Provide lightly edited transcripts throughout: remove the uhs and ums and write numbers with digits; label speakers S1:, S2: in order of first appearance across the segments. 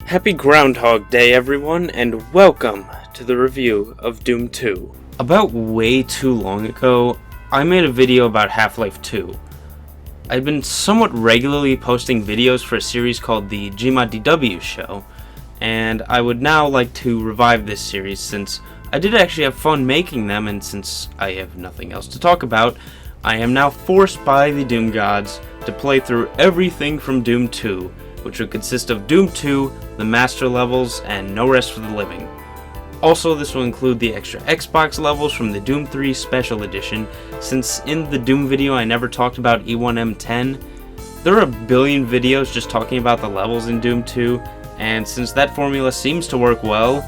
S1: Happy Groundhog Day, everyone, and welcome to the review of Doom 2. About way too long ago, I made a video about Half-Life 2. I've been somewhat regularly posting videos for a series called the Gmod DW Show, and I would now like to revive this series since I did actually have fun making them, and since I have nothing else to talk about, I am now forced by the Doom gods to play through everything from Doom 2, which would consist of Doom 2, the master levels, and No Rest for the Living. Also, this will include the extra Xbox levels from the Doom 3 Special Edition, since in the Doom video I never talked about E1M10. There are a billion videos just talking about the levels in Doom 2, and since that formula seems to work well,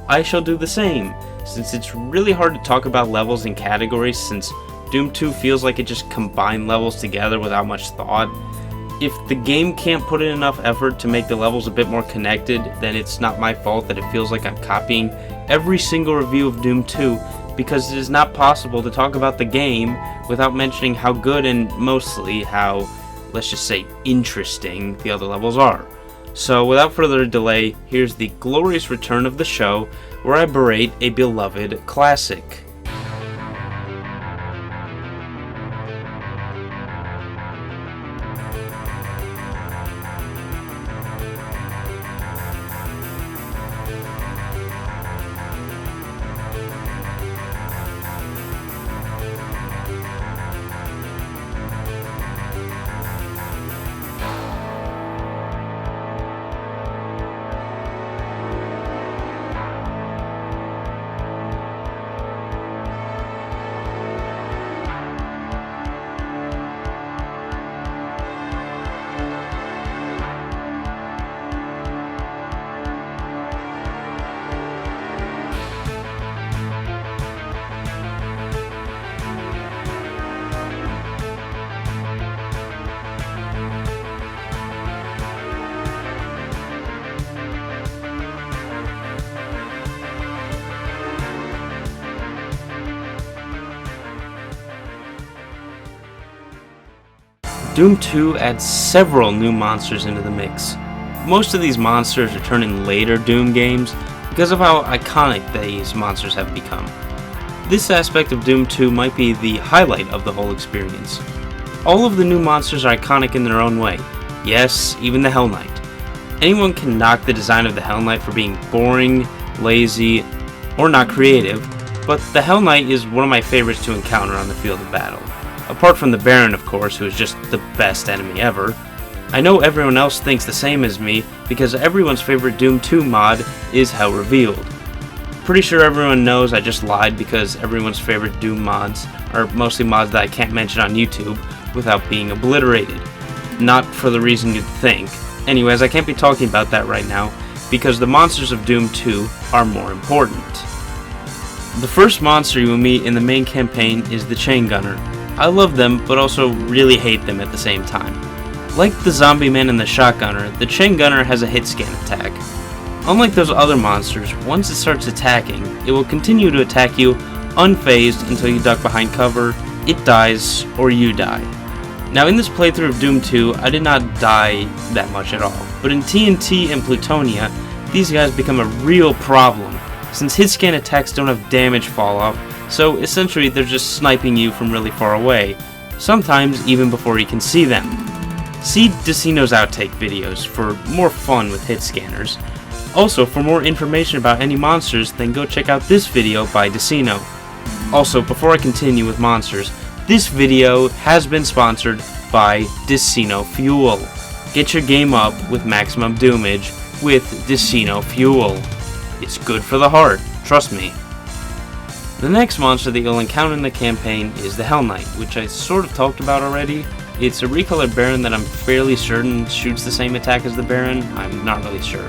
S1: I shall do the same, since it's really hard to talk about levels in categories since Doom 2 feels like it just combined levels together without much thought. If the game can't put in enough effort to make the levels a bit more connected, then it's not my fault that it feels like I'm copying every single review of Doom 2, because it is not possible to talk about the game without mentioning how good and mostly how, let's just say, interesting the other levels are. So without further delay, here's the glorious return of the show where I berate a beloved classic. Doom 2 adds several new monsters into the mix. Most of these monsters return in later Doom games because of how iconic these monsters have become. This aspect of Doom 2 might be the highlight of the whole experience. All of the new monsters are iconic in their own way. Yes, even the Hell Knight. Anyone can knock the design of the Hell Knight for being boring, lazy, or not creative, but the Hell Knight is one of my favorites to encounter on the field of battle. Apart from the Baron, of course, who is just the best enemy ever. I know everyone else thinks the same as me, because everyone's favorite Doom 2 mod is Hell Revealed. Pretty sure everyone knows I just lied because everyone's favorite Doom mods are mostly mods that I can't mention on YouTube without being obliterated. Not for the reason you'd think. Anyways, I can't be talking about that right now, because the monsters of Doom 2 are more important. The first monster you will meet in the main campaign is the Chain Gunner. I love them, but also really hate them at the same time. Like the Zombie Man and the Shotgunner, the Chain Gunner has a hit scan attack. Unlike those other monsters, once it starts attacking, it will continue to attack you unfazed until you duck behind cover, it dies, or you die. Now in this playthrough of Doom 2, I did not die that much at all, but in TNT and Plutonia, these guys become a real problem, since hit scan attacks don't have damage fallout, so essentially they're just sniping you from really far away, sometimes even before you can see them. See Decino's outtake videos for more fun with hit scanners. Also, for more information about any monsters, then go check out this video by Decino. Also, before I continue with monsters, this video has been sponsored by Decino Fuel. Get your game up with maximum doomage with Decino Fuel. It's good for the heart, trust me. The next monster that you'll encounter in the campaign is the Hell Knight, which I sort of talked about already. It's a recolored Baron that I'm fairly certain shoots the same attack as the Baron, I'm not really sure.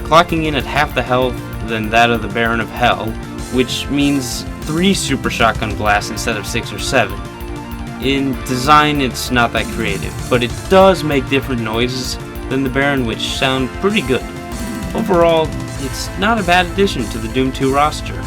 S1: Clocking in at half the health than that of the Baron of Hell, which means 3 super shotgun blasts instead of 6 or 7. In design it's not that creative, but it does make different noises than the Baron, which sound pretty good. Overall, it's not a bad addition to the Doom 2 roster.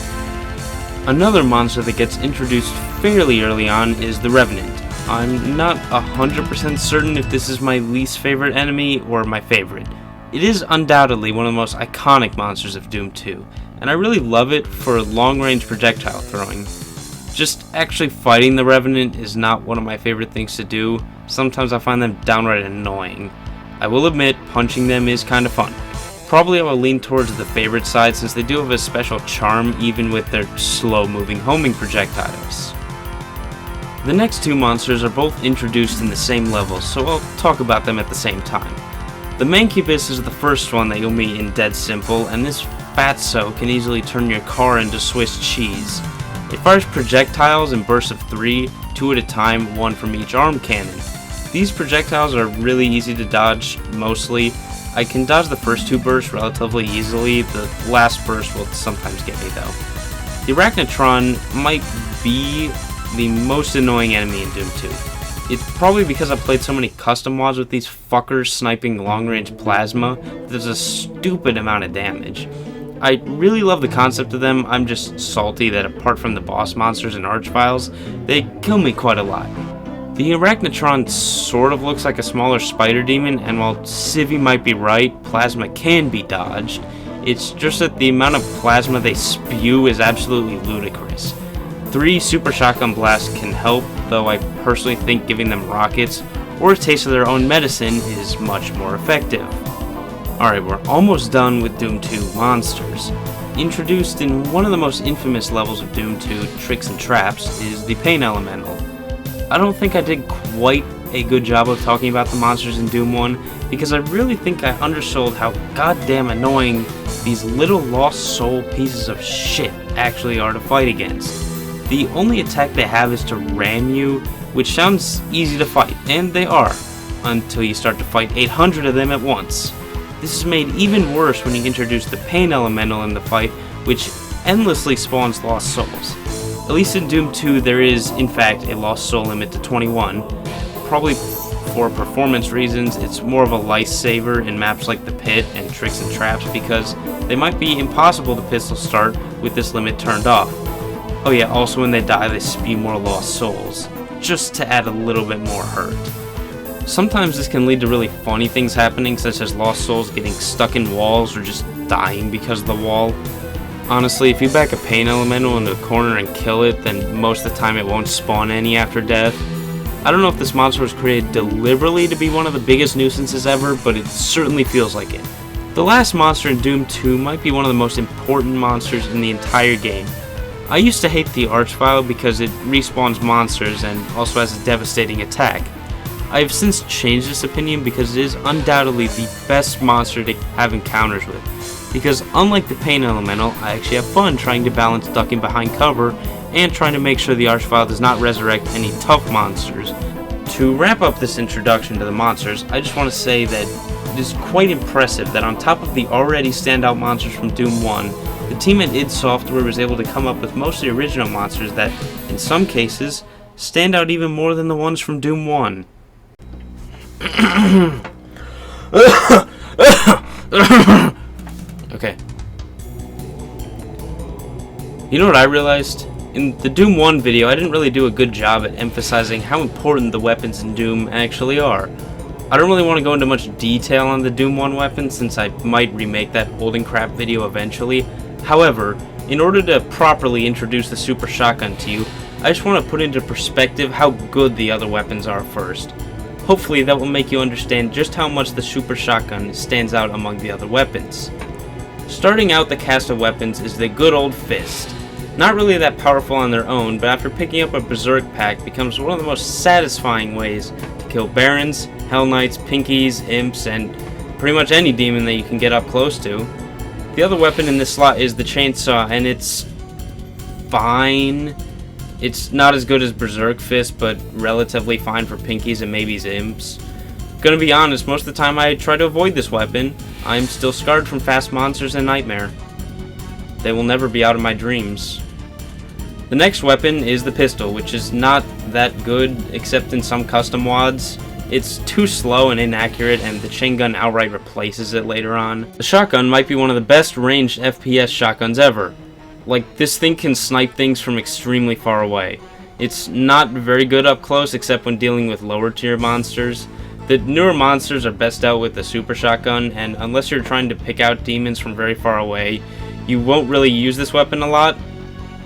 S1: Another monster that gets introduced fairly early on is the Revenant. I'm not 100% certain if this is my least favorite enemy or my favorite. It is undoubtedly one of the most iconic monsters of Doom 2, and I really love it for long-range projectile throwing. Just actually fighting the Revenant is not one of my favorite things to do. Sometimes I find them downright annoying. I will admit, punching them is kind of fun. Probably I will lean towards the favorite side since they do have a special charm even with their slow-moving homing projectiles. The next two monsters are both introduced in the same level, so I'll talk about them at the same time. The Mancubus is the first one that you'll meet in Dead Simple, and this fatso can easily turn your car into Swiss cheese. It fires projectiles in bursts of 3, 2 at a time, 1 from each arm cannon. These projectiles are really easy to dodge, mostly. I can dodge the first 2 bursts relatively easily, the last burst will sometimes get me though. The Arachnotron might be the most annoying enemy in Doom 2. It's probably because I've played so many custom mods with these fuckers sniping long-range plasma that there's a stupid amount of damage. I really love the concept of them, I'm just salty that apart from the boss monsters and archviles, they kill me quite a lot. The Arachnotron sort of looks like a smaller spider demon, and while Civi might be right, plasma can be dodged, it's just that the amount of plasma they spew is absolutely ludicrous. 3 super shotgun blasts can help, though I personally think giving them rockets or a taste of their own medicine is much more effective. Alright, we're almost done with Doom 2 monsters. Introduced in one of the most infamous levels of Doom 2, Tricks and Traps, is the Pain Elemental. I don't think I did quite a good job of talking about the monsters in Doom 1 because I really think I undersold how goddamn annoying these little lost soul pieces of shit actually are to fight against. The only attack they have is to ram you, which sounds easy to fight, and they are, until you start to fight 800 of them at once. This is made even worse when you introduce the Pain Elemental in the fight, which endlessly spawns lost souls. At least in Doom 2 there is, in fact, a lost soul limit to 21. Probably for performance reasons, it's more of a lifesaver in maps like the Pit and Tricks and Traps because they might be impossible to pistol start with this limit turned off. Oh yeah, also when they die they spew more lost souls, just to add a little bit more hurt. Sometimes this can lead to really funny things happening, such as lost souls getting stuck in walls or just dying because of the wall. Honestly, if you back a Pain Elemental into a corner and kill it, then most of the time it won't spawn any after death. I don't know if this monster was created deliberately to be one of the biggest nuisances ever, but it certainly feels like it. The last monster in Doom 2 might be one of the most important monsters in the entire game. I used to hate the Archvile because it respawns monsters and also has a devastating attack. I have since changed this opinion because it is undoubtedly the best monster to have encounters with. Because unlike the Pain Elemental, I actually have fun trying to balance ducking behind cover and trying to make sure the Archvile does not resurrect any tough monsters. To wrap up this introduction to the monsters, I just want to say that it is quite impressive that on top of the already standout monsters from Doom 1, the team at id Software was able to come up with mostly original monsters that, in some cases, stand out even more than the ones from Doom 1. Okay. You know what I realized? In the Doom 1 video, I didn't really do a good job at emphasizing how important the weapons in Doom actually are. I don't really want to go into much detail on the Doom 1 weapons since I might remake that holding crap video eventually. However, in order to properly introduce the Super Shotgun to you, I just want to put into perspective how good the other weapons are first. Hopefully that will make you understand just how much the Super Shotgun stands out among the other weapons. Starting out the cast of weapons is the good old Fist. Not really that powerful on their own, but after picking up a Berserk pack becomes one of the most satisfying ways to kill Barons, Hell Knights, Pinkies, Imps, and pretty much any demon that you can get up close to. The other weapon in this slot is the Chainsaw, and it's fine. It's not as good as Berserk Fist, but relatively fine for Pinkies and maybe Imps. Gonna be honest, most of the time I try to avoid this weapon. I'm still scarred from fast monsters and Nightmare. They will never be out of my dreams. The next weapon is the pistol, which is not that good except in some custom wads. It's too slow and inaccurate, and the chain gun outright replaces it later on. The shotgun might be one of the best ranged FPS shotguns ever. Like, this thing can snipe things from extremely far away. It's not very good up close except when dealing with lower tier monsters. The newer monsters are best dealt with the super shotgun, and unless you're trying to pick out demons from very far away, you won't really use this weapon a lot.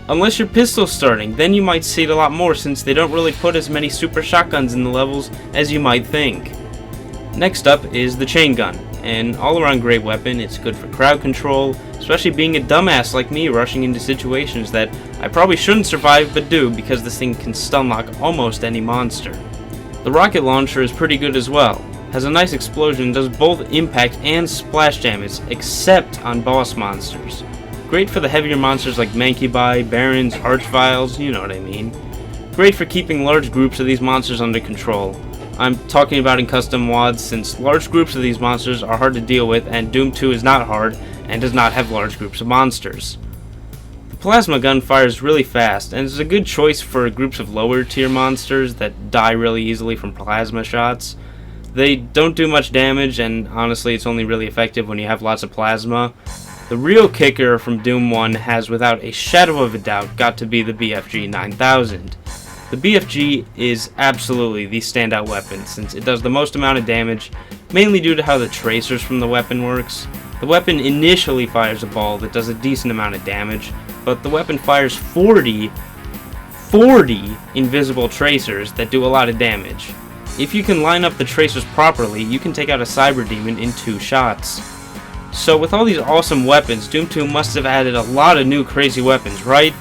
S1: Unless you're pistol starting, then you might see it a lot more since they don't really put as many super shotguns in the levels as you might think. Next up is the chain gun. An all-around great weapon. It's good for crowd control, especially being a dumbass like me rushing into situations that I probably shouldn't survive but do because this thing can stun lock almost any monster. The rocket launcher is pretty good as well. Has a nice explosion, does both impact and splash damage, except on boss monsters. Great for the heavier monsters like Mancubi, Barons, Archviles, you know what I mean. Great for keeping large groups of these monsters under control. I'm talking about in custom mods since large groups of these monsters are hard to deal with and Doom 2 is not hard and does not have large groups of monsters. The plasma gun fires really fast and is a good choice for groups of lower tier monsters that die really easily from plasma shots. They don't do much damage and honestly it's only really effective when you have lots of plasma. The real kicker from Doom 1 has without a shadow of a doubt got to be the BFG 9000. The BFG is absolutely the standout weapon since it does the most amount of damage, mainly due to how the tracers from the weapon works. The weapon initially fires a ball that does a decent amount of damage, but the weapon fires 40 invisible tracers that do a lot of damage. If you can line up the tracers properly, you can take out a cyber demon in 2 shots. So with all these awesome weapons, Doom 2 must have added a lot of new crazy weapons, right?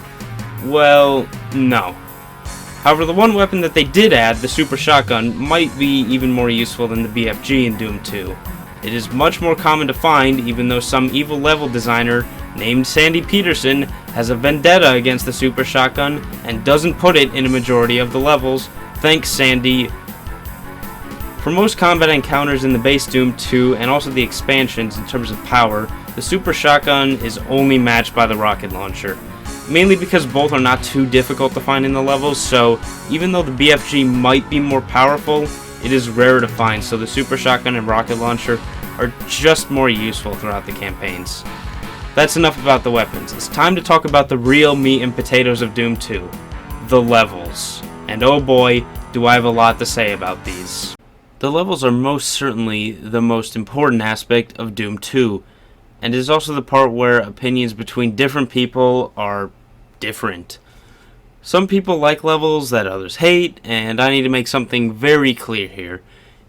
S1: Well, no. However, the one weapon that they did add, the super shotgun, might be even more useful than the BFG in Doom 2. It is much more common to find, even though some evil level designer named Sandy Peterson has a vendetta against the super shotgun and doesn't put it in a majority of the levels. Thanks, Sandy. For most combat encounters in the base Doom 2 and also the expansions in terms of power, the super shotgun is only matched by the rocket launcher. Mainly because both are not too difficult to find in the levels, so even though the BFG might be more powerful, it is rarer to find, so the super shotgun and rocket launcher are just more useful throughout the campaigns. That's enough about the weapons. It's time to talk about the real meat and potatoes of Doom 2, the levels. And oh boy, do I have a lot to say about these. The levels are most certainly the most important aspect of Doom 2, and it is also the part where opinions between different people are different. Some people like levels that others hate, and I need to make something very clear here.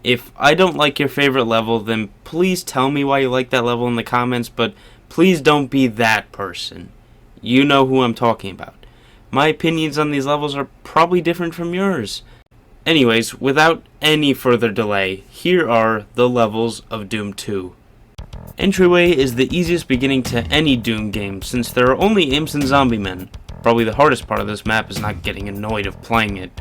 S1: If I don't like your favorite level, then please tell me why you like that level in the comments, but please don't be that person. You know who I'm talking about. My opinions on these levels are probably different from yours. Anyways, without any further delay, here are the levels of Doom 2. Entryway is the easiest beginning to any Doom game since there are only imps and zombie men. Probably the hardest part of this map is not getting annoyed of playing it.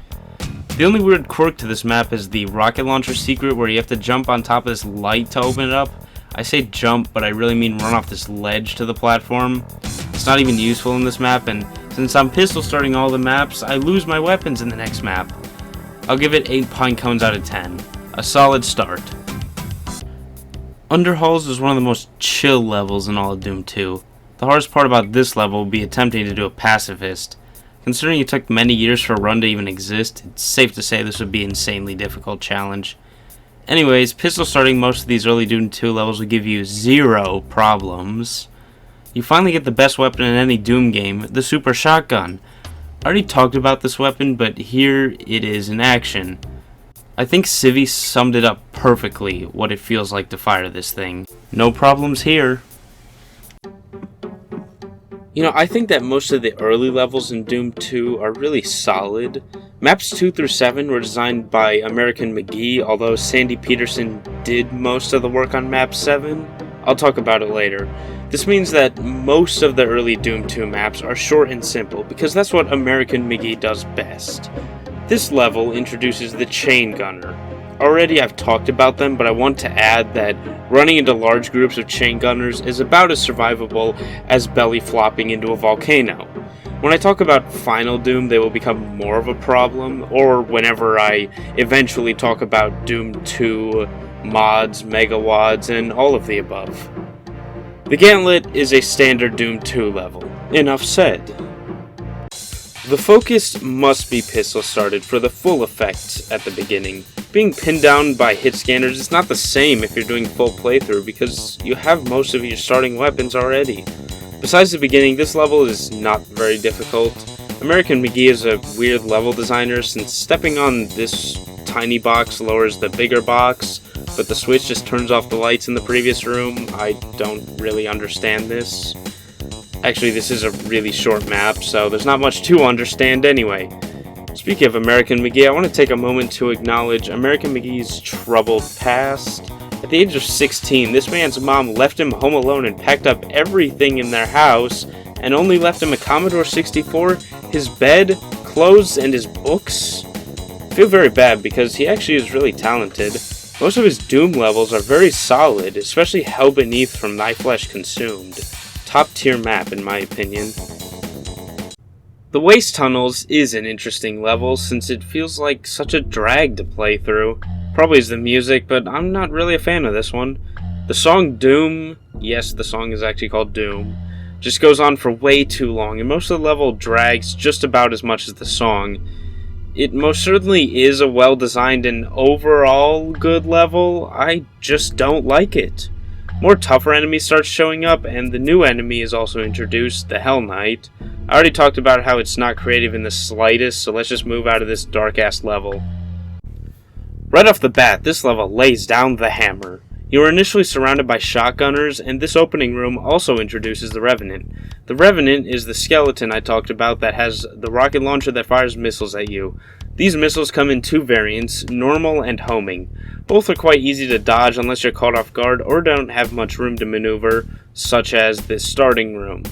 S1: The only weird quirk to this map is the rocket launcher secret where you have to jump on top of this light to open it up. I say jump, but I really mean run off this ledge to the platform. It's not even useful in this map, and since I'm pistol starting all the maps, I lose my weapons in the next map. I'll give it 8 pine cones out of 10. A solid start. Underhalls is one of the most chill levels in all of Doom 2. The hardest part about this level will be attempting to do a pacifist. Considering it took many years for a run to even exist, it's safe to say this would be an insanely difficult challenge. Anyways, pistol starting most of these early Doom 2 levels will give you 0 problems. You finally get the best weapon in any Doom game, the super shotgun. I already talked about this weapon, but here it is in action. I think Civvy summed it up perfectly, what it feels like to fire this thing. No problems here. You know, I think that most of the early levels in Doom 2 are really solid. Maps 2 through 7 were designed by American McGee, although Sandy Peterson did most of the work on Map 7. I'll talk about it later. This means that most of the early Doom 2 maps are short and simple, because that's what American McGee does best. This level introduces the Chain Gunner. Already I've talked about them, but I want to add that running into large groups of chain gunners is about as survivable as belly flopping into a volcano. When I talk about Final Doom, they will become more of a problem, or whenever I eventually talk about Doom 2, mods, megawads, and all of the above. The Gauntlet is a standard Doom 2 level. Enough said. The focus must be pistol started for the full effect at the beginning. Being pinned down by hit scanners is not the same if you're doing full playthrough because you have most of your starting weapons already. Besides the beginning, this level is not very difficult. American McGee is a weird level designer since stepping on this tiny box lowers the bigger box, but the switch just turns off the lights in the previous room. I don't really understand this. Actually, this is a really short map, so there's not much to understand anyway. Speaking of American McGee, I want to take a moment to acknowledge American McGee's troubled past. At the age of 16, this man's mom left him home alone and packed up everything in their house, and only left him a Commodore 64, his bed, clothes, and his books. I feel very bad because he actually is really talented. Most of his Doom levels are very solid, especially Hell Beneath from Thy Flesh Consumed. Top tier map in my opinion. The Waste Tunnels is an interesting level since it feels like such a drag to play through. Probably is the music, but I'm not really a fan of this one. The song Doom, yes, the song is actually called Doom, just goes on for way too long, and most of the level drags just about as much as the song. It most certainly is a well-designed and overall good level, I just don't like it. More tougher enemies start showing up, and the new enemy is also introduced, the Hell Knight. I already talked about how it's not creative in the slightest, so let's just move out of this dark-ass level. Right off the bat, this level lays down the hammer. You are initially surrounded by shotgunners, and this opening room also introduces the Revenant. The Revenant is the skeleton I talked about that has the rocket launcher that fires missiles at you. These missiles come in two variants, normal and homing. Both are quite easy to dodge unless you're caught off guard or don't have much room to maneuver, such as this starting room.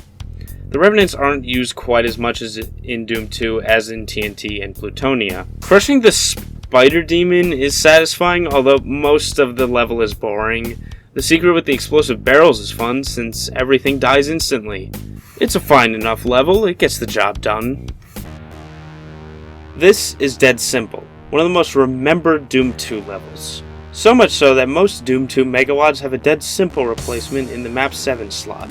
S1: The Revenants aren't used quite as much as in Doom 2 as in TNT and Plutonia. Crushing the Spider Demon is satisfying, although most of the level is boring. The secret with the explosive barrels is fun, since everything dies instantly. It's a fine enough level, it gets the job done. This is dead simple, one of the most remembered Doom 2 levels. So much so that most Doom 2 Megawads have a dead simple replacement in the map 7 slot.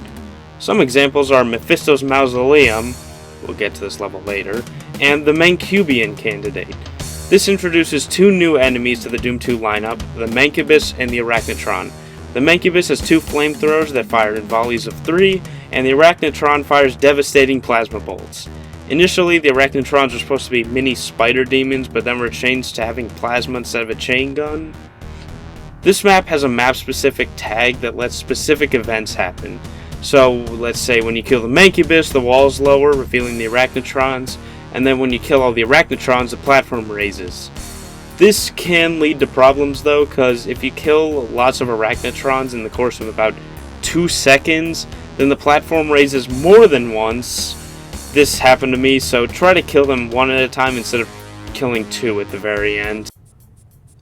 S1: Some examples are Mephisto's Mausoleum, we'll get to this level later, and the Mancubian Candidate. This introduces two new enemies to the Doom 2 lineup, the Mancubus and the Arachnotron. The Mancubus has two flamethrowers that fire in volleys of 3, and the Arachnotron fires devastating plasma bolts. Initially, the Arachnotrons were supposed to be mini spider demons, but then were changed to having plasma instead of a chain gun. This map has a map-specific tag that lets specific events happen. So, let's say when you kill the Mancubus, the walls lower, revealing the Arachnotrons, and then when you kill all the Arachnotrons, the platform raises. This can lead to problems though, because if you kill lots of Arachnotrons in the course of about 2 seconds, then the platform raises more than once. This happened to me, so try to kill them one at a time instead of killing two at the very end.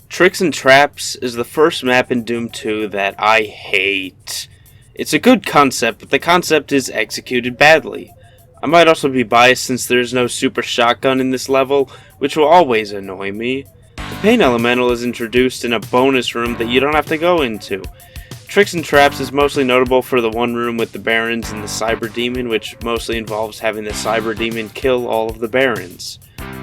S1: Tricks and Traps is the first map in Doom 2 that I hate. It's a good concept, but the concept is executed badly. I might also be biased since there is no super shotgun in this level, which will always annoy me. The Pain Elemental is introduced in a bonus room that you don't have to go into. Tricks and Traps is mostly notable for the one room with the Barons and the Cyber Demon, which mostly involves having the Cyber Demon kill all of the Barons.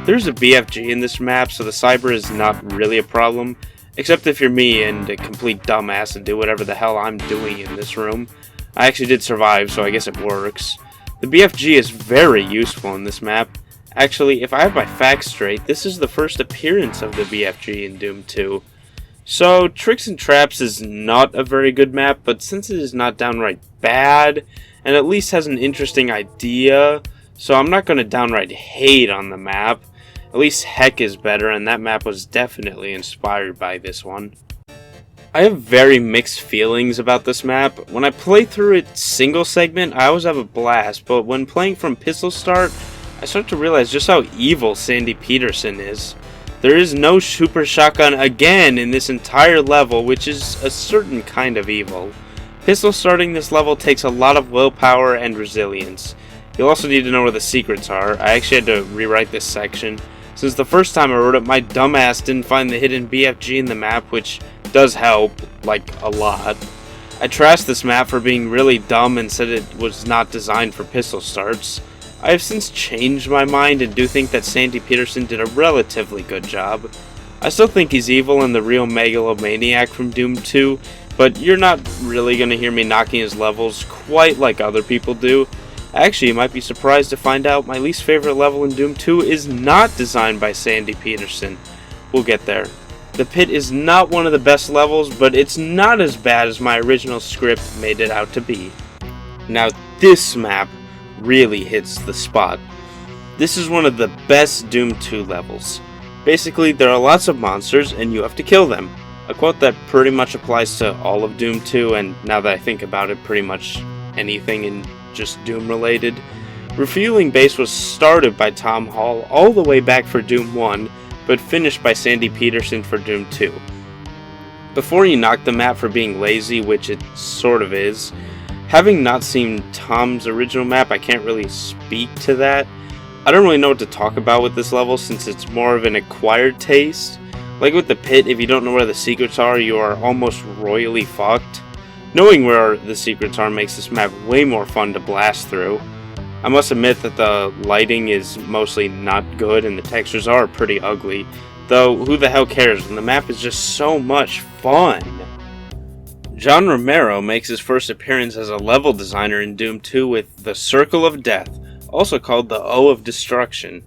S1: There's a BFG in this map, so the Cyber is not really a problem, except if you're me and a complete dumbass and do whatever the hell I'm doing in this room. I actually did survive, so I guess it works. The BFG is very useful in this map. Actually, if I have my facts straight, this is the first appearance of the BFG in Doom 2. So, Tricks and Traps is not a very good map, but since it is not downright bad, and at least has an interesting idea, so I'm not going to downright hate on the map. At least Heck is better, and that map was definitely inspired by this one. I have very mixed feelings about this map. When I play through it single segment, I always have a blast, but when playing from pistol start, I start to realize just how evil Sandy Peterson is. There is no super shotgun again in this entire level, which is a certain kind of evil. Pistol starting this level takes a lot of willpower and resilience. You'll also need to know where the secrets are. I actually had to rewrite this section. Since the first time I wrote it, my dumbass didn't find the hidden BFG in the map, which does help, like, a lot. I trashed this map for being really dumb and said it was not designed for pistol starts. I have since changed my mind and do think that Sandy Peterson did a relatively good job. I still think he's evil and the real megalomaniac from Doom 2, but you're not really going to hear me knocking his levels quite like other people do. Actually, you might be surprised to find out my least favorite level in Doom 2 is not designed by Sandy Peterson. We'll get there. The pit is not one of the best levels, but it's not as bad as my original script made it out to be. Now this map really hits the spot. This is one of the best Doom 2 levels. Basically, there are lots of monsters and you have to kill them. A quote that pretty much applies to all of Doom 2, and now that I think about it, pretty much anything in just Doom related. Refueling Base was started by Tom Hall all the way back for Doom 1, but finished by Sandy Peterson for Doom 2. Before you knock the map for being lazy, which it sort of is, having not seen Tom's original map, I can't really speak to that. I don't really know what to talk about with this level since it's more of an acquired taste. Like with the pit, if you don't know where the secrets are, you are almost royally fucked. Knowing where the secrets are makes this map way more fun to blast through. I must admit that the lighting is mostly not good and the textures are pretty ugly, though who the hell cares when the map is just so much fun. John Romero makes his first appearance as a level designer in Doom 2 with the Circle of Death, also called the O of Destruction.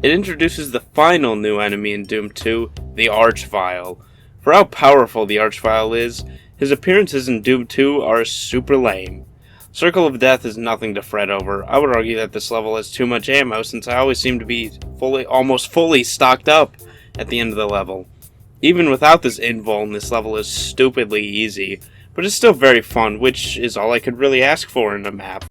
S1: It introduces the final new enemy in Doom 2, the Archvile. For how powerful the Archvile is, his appearances in Doom 2 are super lame. Circle of Death is nothing to fret over. I would argue that this level has too much ammo since I always seem to be almost fully stocked up at the end of the level. Even without this invuln, this level is stupidly easy, but it's still very fun, which is all I could really ask for in a map.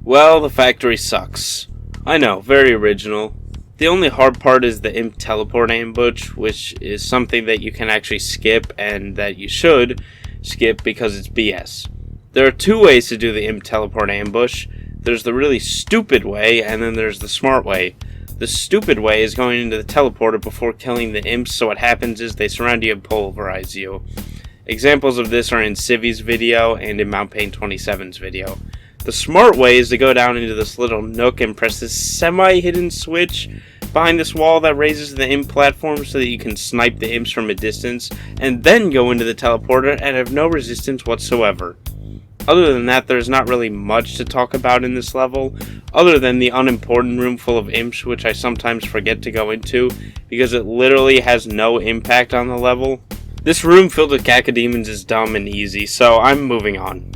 S1: Well, the factory sucks. I know, very original. The only hard part is the imp teleport ambush, which is something that you can actually skip and that you should skip because it's BS. There are two ways to do the imp teleport ambush. There's the really stupid way, and then there's the smart way. The stupid way is going into the teleporter before killing the imps, so what happens is they surround you and pulverize you. Examples of this are in Civi's video and in Mount Pain 27's video. The smart way is to go down into this little nook and press this semi-hidden switch behind this wall that raises the imp platform so that you can snipe the imps from a distance, and then go into the teleporter and have no resistance whatsoever. Other than that, there's not really much to talk about in this level, other than the unimportant room full of imps, which I sometimes forget to go into, because it literally has no impact on the level. This room filled with cacodemons is dumb and easy, so I'm moving on.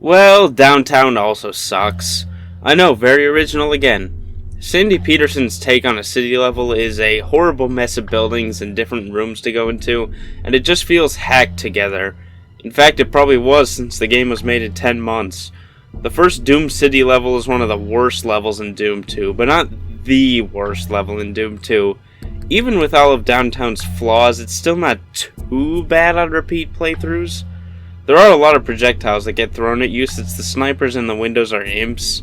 S1: Well, downtown also sucks. I know, very original again. Sandy Peterson's take on a city level is a horrible mess of buildings and different rooms to go into, and it just feels hacked together. In fact, it probably was since the game was made in 10 months. The first Doom City level is one of the worst levels in Doom 2, but not the worst level in Doom 2. Even with all of Downtown's flaws, it's still not too bad on repeat playthroughs. There are a lot of projectiles that get thrown at you since the snipers in the windows are imps.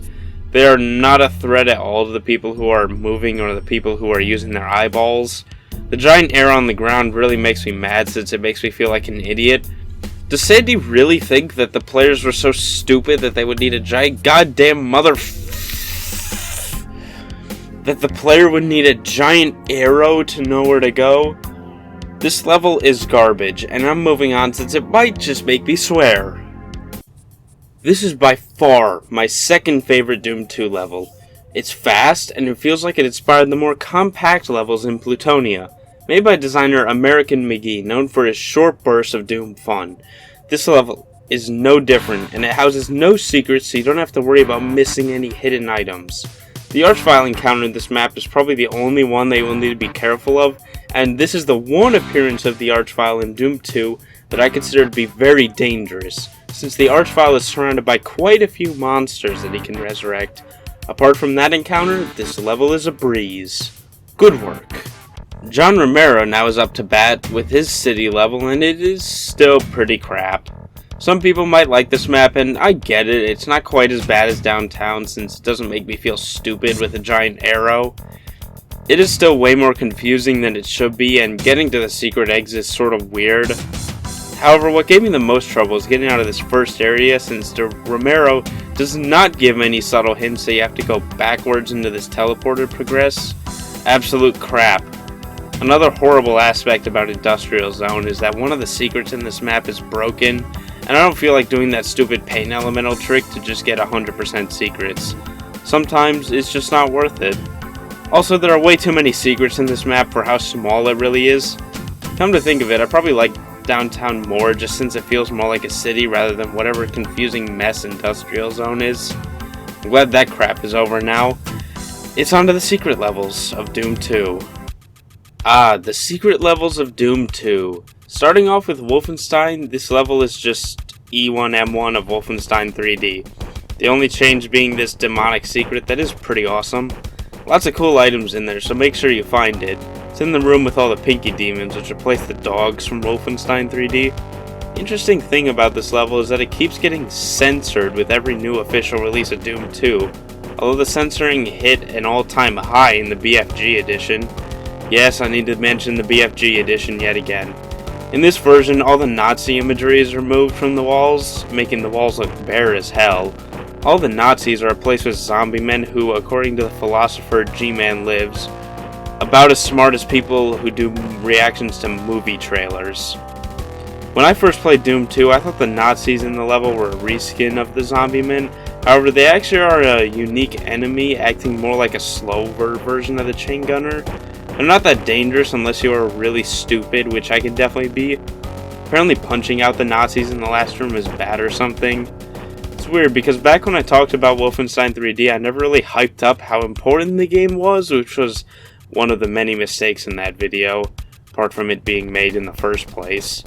S1: They are not a threat at all to the people who are moving or the people who are using their eyeballs. The giant arrow on the ground really makes me mad since it makes me feel like an idiot. Does Sandy really think that the players were so stupid that they would need a giant goddamn that the player would need a giant arrow to know where to go? This level is garbage, and I'm moving on since it might just make me swear. This is by far my second favorite Doom 2 level. It's fast, and it feels like it inspired the more compact levels in Plutonia, made by designer American McGee, known for his short bursts of Doom fun. This level is no different, and it houses no secrets, so you don't have to worry about missing any hidden items. The Archvile encounter in this map is probably the only one that you will need to be careful of, and this is the one appearance of the Archvile in Doom 2 that I consider to be very dangerous, since the Archvile is surrounded by quite a few monsters that he can resurrect. Apart from that encounter, this level is a breeze. Good work. John Romero now is up to bat with his city level, and it is still pretty crap. Some people might like this map, and I get it. It's not quite as bad as Downtown since it doesn't make me feel stupid with a giant arrow. It is still way more confusing than it should be, and getting to the secret exit is sort of weird. However, what gave me the most trouble is getting out of this first area since Romero Does not give any subtle hints that you have to go backwards into this teleporter to progress. Absolute crap. Another horrible aspect about Industrial Zone is that one of the secrets in this map is broken, and I don't feel like doing that stupid paint elemental trick to just get 100% secrets. Sometimes it's just not worth it. Also, there are way too many secrets in this map for how small it really is. Come to think of it, I probably like downtown more just since it feels more like a city rather than whatever confusing mess Industrial Zone is. I'm glad that crap is over now. It's on to the secret levels of Doom 2. The secret levels of Doom 2. Starting off with Wolfenstein, this level is just E1M1 of Wolfenstein 3D. The only change being this demonic secret that is pretty awesome. Lots of cool items in there, so make sure you find it. It's in the room with all the pinky demons, which replace the dogs from Wolfenstein 3D. The interesting thing about this level is that it keeps getting censored with every new official release of Doom 2, although the censoring hit an all-time high in the BFG edition. Yes, I need to mention the BFG edition yet again. In this version, all the Nazi imagery is removed from the walls, making the walls look bare as hell. All the Nazis are replaced with zombie men who, according to the philosopher Gmod lives, about as smart as people who do reactions to movie trailers. When I first played Doom 2, I thought the Nazis in the level were a reskin of the zombie men. However, they actually are a unique enemy, acting more like a slower version of the chain gunner. They're not that dangerous unless you are really stupid, which I can definitely be. Apparently punching out the Nazis in the last room is bad or something. It's weird because back when I talked about Wolfenstein 3D, I never really hyped up how important the game was, which was one of the many mistakes in that video, apart from it being made in the first place.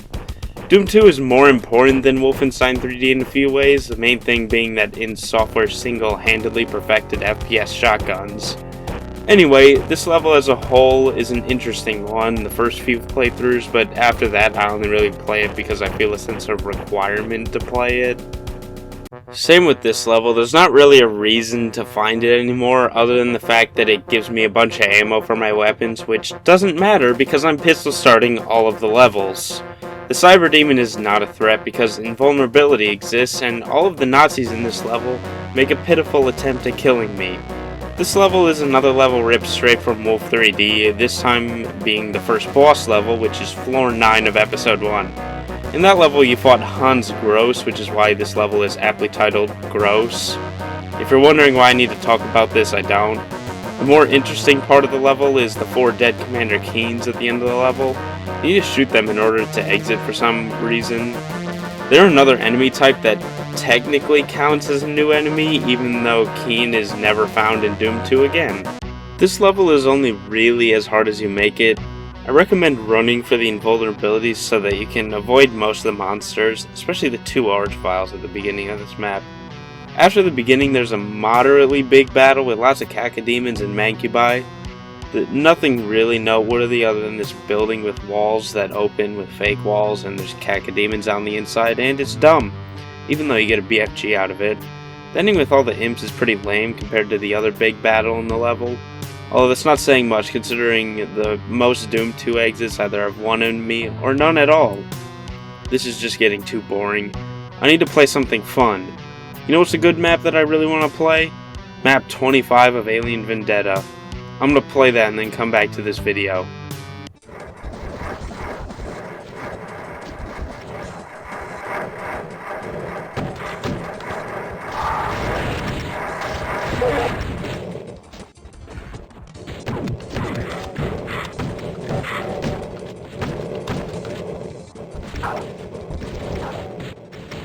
S1: Doom 2 is more important than Wolfenstein 3D in a few ways, the main thing being that id Software single-handedly perfected FPS shotguns. Anyway, this level as a whole is an interesting one, the first few playthroughs, but after that I only really play it because I feel a sense of requirement to play it. Same with this level, there's not really a reason to find it anymore other than the fact that it gives me a bunch of ammo for my weapons, which doesn't matter because I'm pistol starting all of the levels. The Cyber Demon is not a threat because invulnerability exists and all of the Nazis in this level make a pitiful attempt at killing me. This level is another level ripped straight from Wolf 3D, this time being the first boss level, which is floor 9 of episode 1. In that level you fought Hans Gross, which is why this level is aptly titled Gross. If you're wondering why I need to talk about this, I don't. The more interesting part of the level is the 4 dead Commander Keens at the end of the level. You need to shoot them in order to exit for some reason. They're another enemy type that technically counts as a new enemy, even though Keen is never found in Doom 2 again. This level is only really as hard as you make it. I recommend running for the invulnerabilities so that you can avoid most of the monsters, especially the 2 archviles at the beginning of this map. After the beginning there's a moderately big battle with lots of cacodemons and mancubi. Nothing really noteworthy other than this building with walls that open with fake walls and there's cacodemons on the inside, and it's dumb, even though you get a BFG out of it. The ending with all the imps is pretty lame compared to the other big battle in the level, although that's not saying much considering the most Doom 2 exits either have one enemy or none at all. This is just getting too boring. I need to play something fun. You know what's a good map that I really want to play? Map 25 of Alien Vendetta. I'm going to play that and then come back to this video.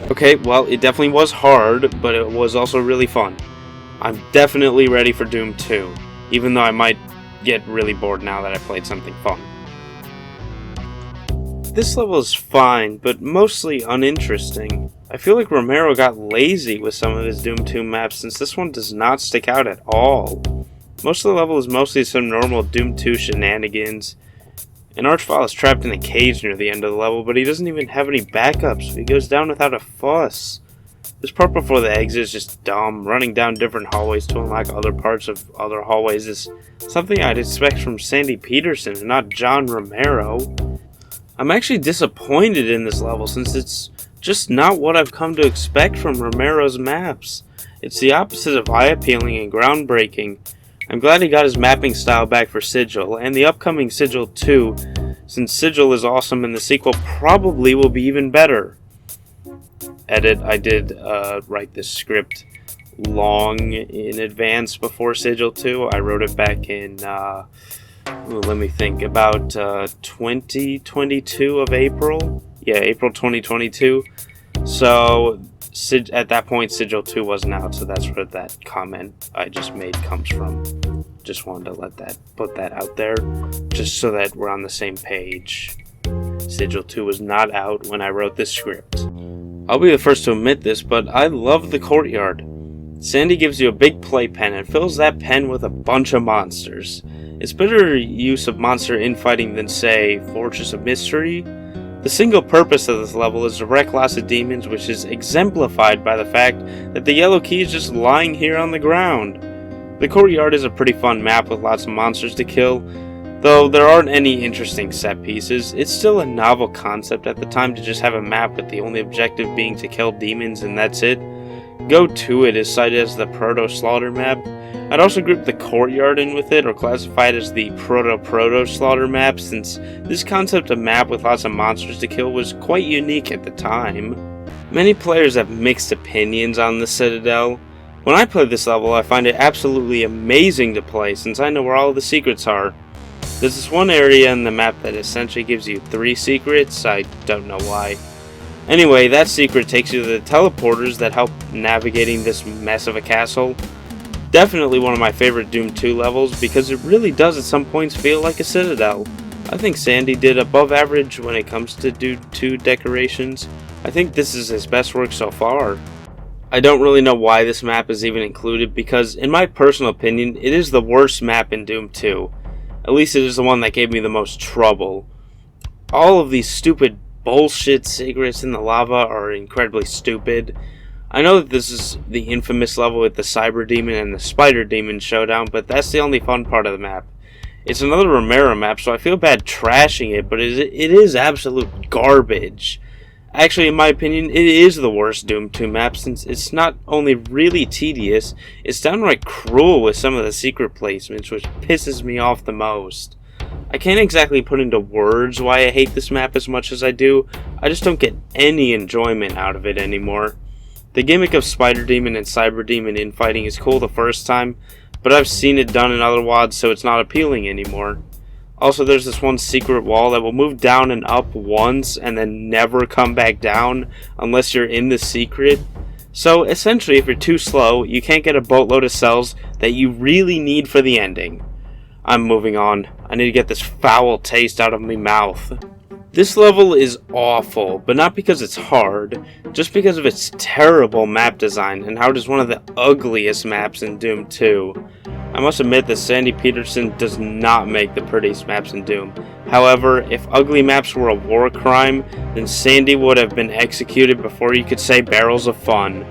S1: Okay, well, it definitely was hard, but it was also really fun. I'm definitely ready for Doom 2. Even though I might get really bored now that I played something fun. This level is fine, but mostly uninteresting. I feel like Romero got lazy with some of his Doom 2 maps since this one does not stick out at all. Most of the level is mostly some normal Doom 2 shenanigans. An archvile is trapped in a cage near the end of the level, but he doesn't even have any backups, so he goes down without a fuss. This part before the exit is just dumb. Running down different hallways to unlock other parts of other hallways is something I'd expect from Sandy Peterson and not John Romero. I'm actually disappointed in this level since it's just not what I've come to expect from Romero's maps. It's the opposite of eye-appealing and groundbreaking. I'm glad he got his mapping style back for Sigil, and the upcoming Sigil 2, since Sigil is awesome and the sequel probably will be even better. Edit, I did write this script long in advance before Sigil 2. I wrote it back in, let me think, about 2022 of April? Yeah, April 2022. So, at that point, Sigil 2 wasn't out, so that's where that comment I just made comes from. Just wanted to put that out there, just so that we're on the same page. Sigil 2 was not out when I wrote this script. I'll be the first to admit this, but I love the courtyard. Sandy gives you a big playpen and fills that pen with a bunch of monsters. It's better use of monster infighting than, say, Fortress of Mystery. The single purpose of this level is to wreck lots of demons, which is exemplified by the fact that the yellow key is just lying here on the ground. The courtyard is a pretty fun map with lots of monsters to kill. Though there aren't any interesting set pieces, it's still a novel concept at the time to just have a map with the only objective being to kill demons and that's it. Go To It is cited as the proto-slaughter map. I'd also group the courtyard in with it, or classify it as the proto-slaughter map, since this concept of map with lots of monsters to kill was quite unique at the time. Many players have mixed opinions on the Citadel. When I play this level, I find it absolutely amazing to play, since I know where all the secrets are. There's this one area in the map that essentially gives you 3 secrets, I don't know why. Anyway, that secret takes you to the teleporters that help navigating this mess of a castle. Definitely one of my favorite Doom 2 levels, because it really does at some points feel like a Citadel. I think Sandy did above average when it comes to Doom 2 decorations. I think this is his best work so far. I don't really know why this map is even included, because in my personal opinion, it is the worst map in Doom 2. At least it is the one that gave me the most trouble. All of these stupid bullshit secrets in the lava are incredibly stupid. I know that this is the infamous level with the Cyber Demon and the Spider Demon showdown, but that's the only fun part of the map. It's another Romero map, so I feel bad trashing it, but it is absolute garbage. Actually, in my opinion, it is the worst Doom 2 map, since it's not only really tedious, it's downright cruel with some of the secret placements, which pisses me off the most. I can't exactly put into words why I hate this map as much as I do. I just don't get any enjoyment out of it anymore. The gimmick of Spider Demon and Cyber Demon infighting is cool the first time, but I've seen it done in other WODs, so it's not appealing anymore. Also, there's this one secret wall that will move down and up once and then never come back down unless you're in the secret. So essentially, if you're too slow, you can't get a boatload of cells that you really need for the ending. I'm moving on. I need to get this foul taste out of my mouth. This level is awful, but not because it's hard, just because of its terrible map design and how it is one of the ugliest maps in Doom 2. I must admit that Sandy Peterson does not make the prettiest maps in Doom. However, if ugly maps were a war crime, then Sandy would have been executed before you could say barrels of fun.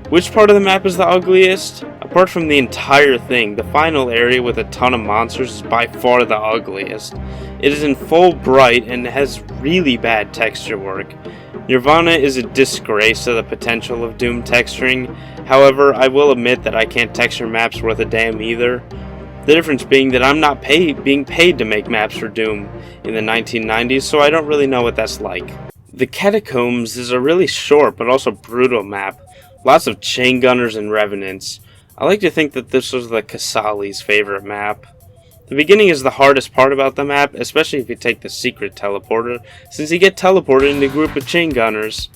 S1: Which part of the map is the ugliest? Apart from the entire thing, the final area with a ton of monsters is by far the ugliest. It is in full bright and has really bad texture work. Nirvana is a disgrace to the potential of Doom texturing. However, I will admit that I can't texture maps worth a damn either. The difference being that I'm not being paid to make maps for Doom in the 1990s, so I don't really know what that's like. The Catacombs is a really short but also brutal map. Lots of chain gunners and revenants. I like to think that this was the Kasali's favorite map. The beginning is the hardest part about the map, especially if you take the secret teleporter, since you get teleported in a group of chain gunners.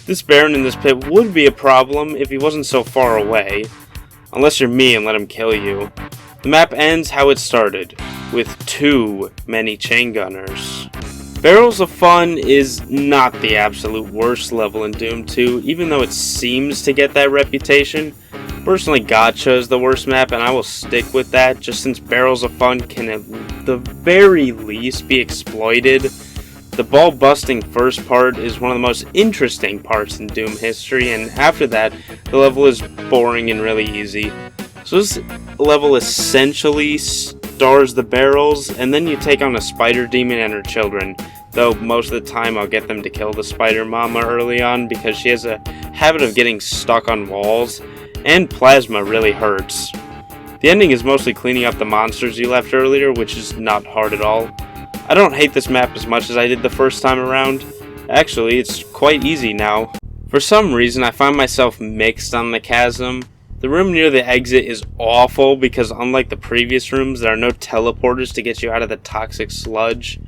S1: This Baron in this pit would be a problem if he wasn't so far away. Unless you're me and let him kill you. The map ends how it started, with too many chain gunners. Barrels of Fun is not the absolute worst level in Doom 2, even though it seems to get that reputation. Personally, Gotcha is the worst map, and I will stick with that, just since Barrels of Fun can at the very least be exploited. The ball-busting first part is one of the most interesting parts in Doom history, and after that, the level is boring and really easy. So this level essentially stars the barrels, and then you take on a spider demon and her children, though most of the time I'll get them to kill the spider mama early on because she has a habit of getting stuck on walls, and plasma really hurts. The ending is mostly cleaning up the monsters you left earlier, which is not hard at all. I don't hate this map as much as I did the first time around. Actually, it's quite easy now. For some reason, I find myself mixed on the chasm. The room near the exit is awful because unlike the previous rooms, there are no teleporters to get you out of the toxic sludge.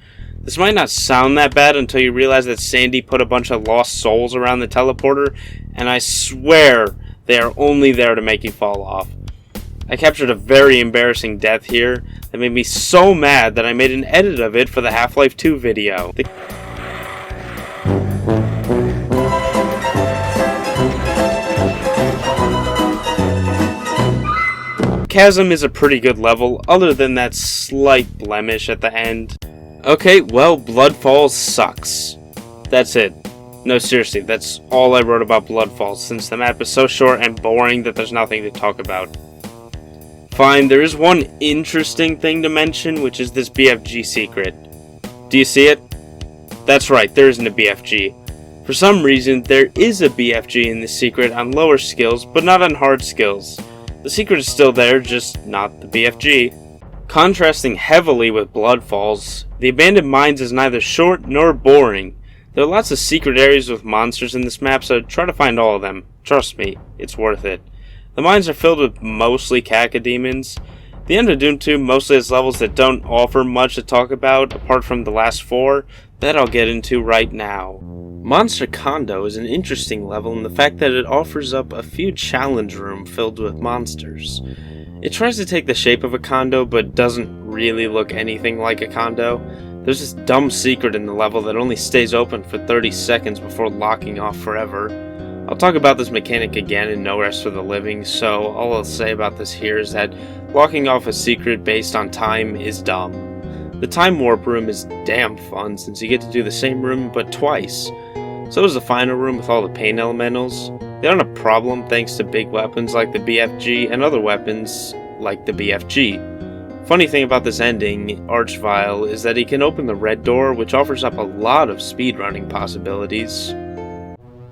S1: This might not sound that bad until you realize that Sandy put a bunch of lost souls around the teleporter, and I swear they are only there to make you fall off. I captured a very embarrassing death here that made me so mad that I made an edit of it for the Half-Life 2 video. The Chasm is a pretty good level, other than that slight blemish at the end. Okay, well, Blood Falls sucks. That's it. No, seriously, that's all I wrote about Blood Falls, since the map is so short and boring that there's nothing to talk about. Fine, there is one interesting thing to mention, which is this BFG secret. Do you see it? That's right, there isn't a BFG. For some reason, there is a BFG in this secret on lower skills, but not on hard skills. The secret is still there, just not the BFG. Contrasting heavily with Blood Falls, the Abandoned Mines is neither short nor boring. There are lots of secret areas with monsters in this map, so try to find all of them. Trust me, it's worth it. The mines are filled with mostly cacodemons. The end of Doom 2 mostly has levels that don't offer much to talk about, apart from the last 4, that I'll get into right now. Monster Condo is an interesting level in the fact that it offers up a few challenge rooms filled with monsters. It tries to take the shape of a condo, but doesn't really look anything like a condo. There's this dumb secret in the level that only stays open for 30 seconds before locking off forever. I'll talk about this mechanic again in No Rest for the Living, so all I'll say about this here is that locking off a secret based on time is dumb. The Time Warp room is damn fun since you get to do the same room but twice. So is the final room with all the pain elementals. They aren't a problem thanks to big weapons like the BFG and other weapons like the BFG. Funny thing about this ending, Archvile, is that he can open the red door, which offers up a lot of speedrunning possibilities.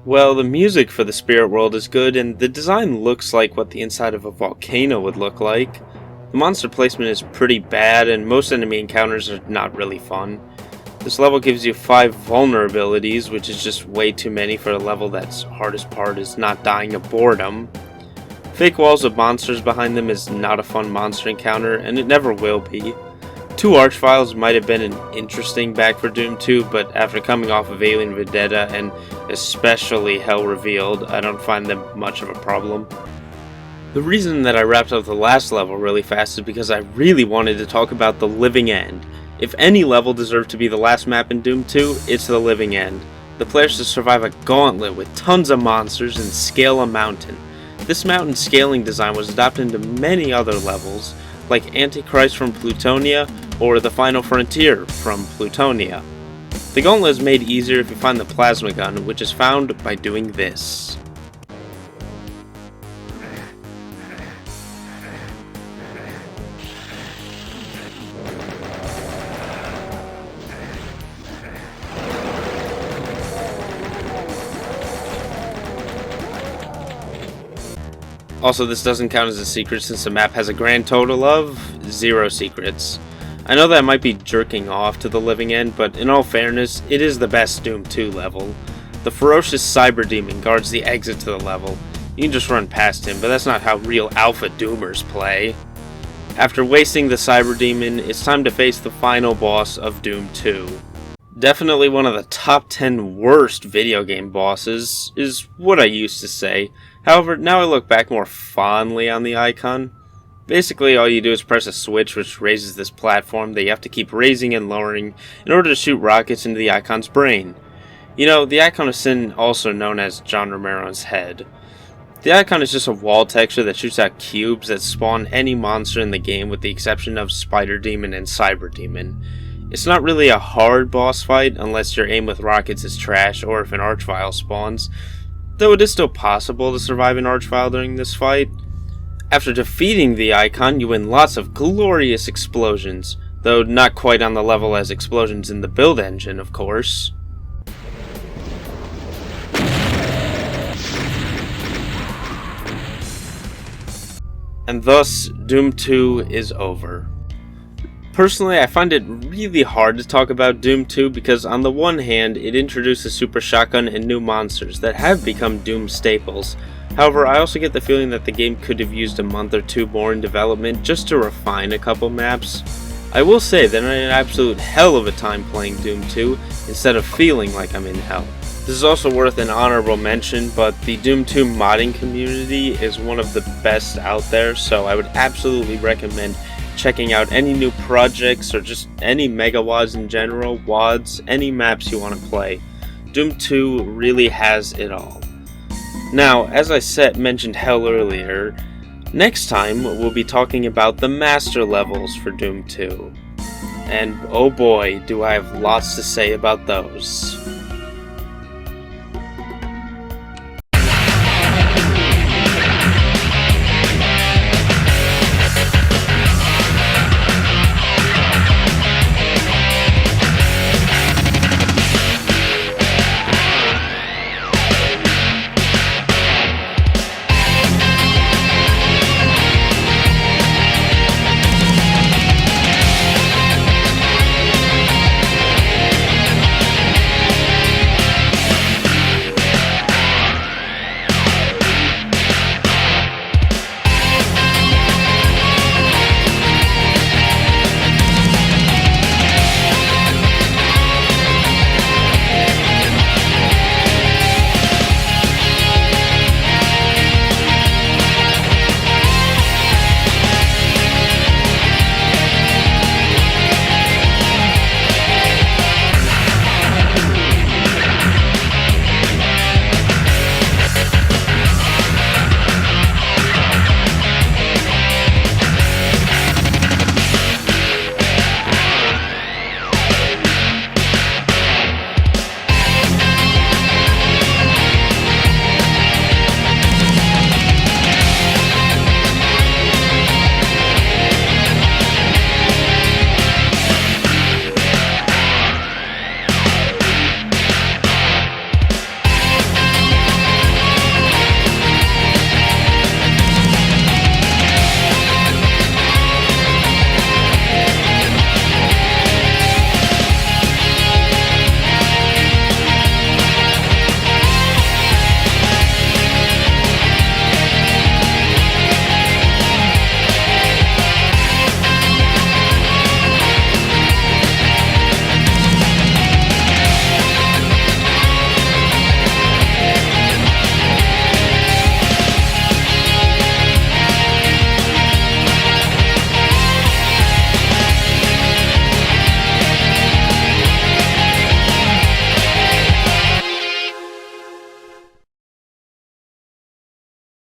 S1: Well, the music for the Spirit World is good, and the design looks like what the inside of a volcano would look like. The monster placement is pretty bad, and most enemy encounters are not really fun. This level gives you 5 vulnerabilities, which is just way too many for a level that's hardest part is not dying of boredom. Fake walls of monsters behind them is not a fun monster encounter, and it never will be. 2 Archviles might have been an interesting back for Doom 2, but after coming off of Alien Vendetta and especially Hell Revealed, I don't find them much of a problem. The reason that I wrapped up the last level really fast is because I really wanted to talk about the Living End. If any level deserved to be the last map in Doom 2, it's the Living End. The players should survive a gauntlet with tons of monsters and scale a mountain. This mountain scaling design was adopted into many other levels, like Antichrist from Plutonia or The Final Frontier from Plutonia. The gauntlet is made easier if you find the plasma gun, which is found by doing this. Also, this doesn't count as a secret since the map has a grand total of 0 secrets. I know that I might be jerking off to the Living End, but in all fairness, it is the best Doom 2 level. The ferocious Cyber Demon guards the exit to the level. You can just run past him, but that's not how real Alpha Doomers play. After wasting the Cyber Demon, it's time to face the final boss of Doom 2. Definitely one of the top 10 worst video game bosses, is what I used to say. However, now I look back more fondly on the icon. Basically, all you do is press a switch which raises this platform that you have to keep raising and lowering in order to shoot rockets into the icon's brain. You know, the icon of sin, also known as John Romero's head. The icon is just a wall texture that shoots out cubes that spawn any monster in the game with the exception of Spider Demon and Cyber Demon. It's not really a hard boss fight unless your aim with rockets is trash or if an Archvile spawns, though it is still possible to survive an Archvile during this fight. After defeating the icon, you win lots of glorious explosions, though not quite on the level as explosions in the build engine, of course. And thus, Doom 2 is over. Personally, I find it really hard to talk about Doom 2 because on the one hand, it introduces Super Shotgun and new monsters that have become Doom staples. However, I also get the feeling that the game could have used a month or two more in development just to refine a couple maps. I will say that I had an absolute hell of a time playing Doom 2 instead of feeling like I'm in hell. This is also worth an honorable mention, but the Doom 2 modding community is one of the best out there, so I would absolutely recommend checking out any new projects or just any mega WADs in general, WADs, any maps you want to play. Doom 2 really has it all. Now, as I mentioned hell earlier, next time we'll be talking about the master levels for Doom 2. And oh boy, do I have lots to say about those.